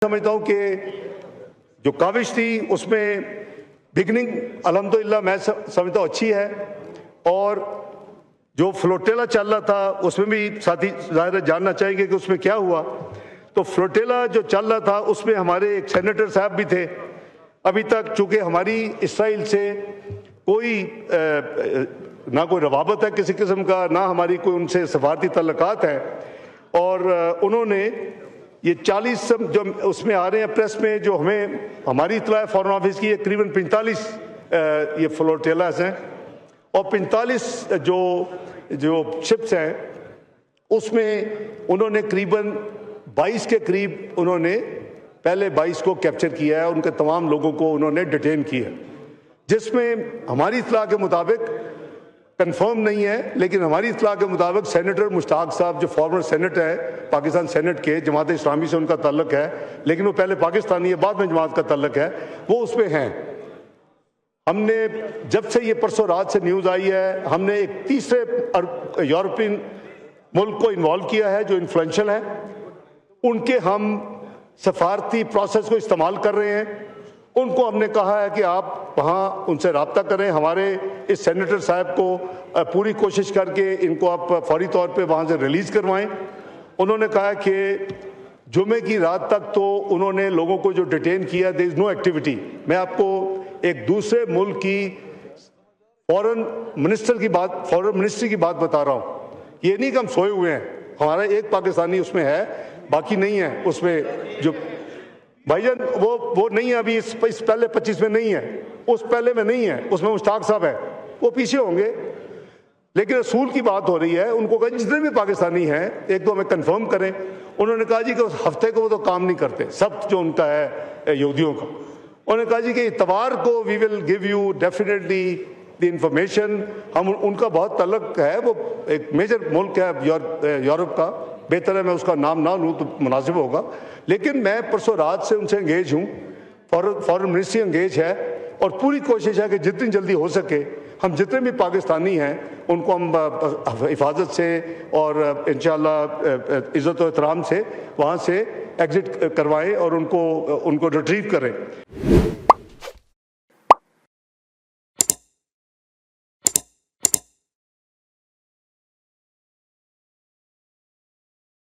समझता हूँ कि जो काविश थी उसमें बिगनिंग अल्हम्दुलिल्लाह मैं समझता हूँ अच्छी है, और जो फ्लोटेला चल रहा था उसमें भी साथी ज़ाहिर जानना चाहेंगे कि उसमें क्या हुआ। तो फ्लोटेला जो चल रहा था उसमें हमारे एक सेनेटर साहब भी थे। अभी तक चूँकि हमारी इसराइल से कोई ना कोई रवाबत है किसी किस्म का, ना हमारी कोई उनसे सफारती तल्लुकात है, और उन्होंने ये 40 जो उसमें आ रहे हैं प्रेस में, जो हमें हमारी इत्तला है फॉरेन ऑफिस की, करीबन 45 ये फ्लोटेलास हैं, और 45 जो शिप्स हैं उसमें उन्होंने करीबन 22 के करीब उन्होंने पहले 22 को कैप्चर किया है, उनके तमाम लोगों को उन्होंने डिटेन किया है, जिसमें हमारी इत्तला के मुताबिक कंफर्म नहीं है, लेकिन हमारी इत्तला के मुताबिक सेनेटर मुश्ताक साहब जो फॉर्मर सेनेटर है पाकिस्तान सेनेट के, जमात इस्लामी से उनका ताल्लुक है, लेकिन वो पहले पाकिस्तानी है बाद में जमात का ताल्लुक है, वो उसमें हैं। हमने जब से ये परसों रात से न्यूज़ आई है, हमने एक तीसरे यूरोपियन मुल्क को इन्वॉल्व किया है जो इन्फ्लुएंशियल है, उनके हम सफारती प्रोसेस को इस्तेमाल कर रहे हैं। उनको हमने कहा है कि आप वहाँ उनसे रब्ता करें, हमारे इस सेनेटर साहब को पूरी कोशिश करके इनको आप फौरी तौर पे वहाँ से रिलीज़ करवाएं। उन्होंने कहा कि जुमे की रात तक तो उन्होंने लोगों को जो डिटेन किया, देयर इज़ नो एक्टिविटी। मैं आपको एक दूसरे मुल्क की फॉरेन मिनिस्ट्री की बात बता रहा हूँ। ये नहीं कि हम सोए हुए हैं, हमारा एक पाकिस्तानी उसमें है, बाकी नहीं है उसमें। जो भाईजान वो नहीं है अभी, इस पहले 25 में नहीं है, उस पहले में नहीं है, उसमें मुश्ताक साहब है, वो पीछे होंगे। लेकिन रसूल की बात हो रही है, उनको कहा जितने भी पाकिस्तानी हैं एक तो हमें कंफर्म करें। उन्होंने कहा जी कि उस हफ्ते को वो तो काम नहीं करते, सब जो उनका है यहूदियों का। उन्होंने कहा जी कि इतवार को we will give you definitely the information. हम उनका बहुत तल्लुक है, वो एक मेजर मुल्क है यूरोप का, बेहतर है मैं उसका नाम ना लूँ तो मुनासिब होगा, लेकिन मैं परसों रात से उनसे एंगेज हूँ, फॉरेन मिनिस्ट्री एंगेज है, और पूरी कोशिश है कि जितनी जल्दी हो सके हम जितने भी पाकिस्तानी हैं उनको हम हिफाजत से और इंशाअल्लाह इज़्ज़त और एहतराम से वहाँ से एग्ज़िट करवाएं और उनको रिट्रीव करें।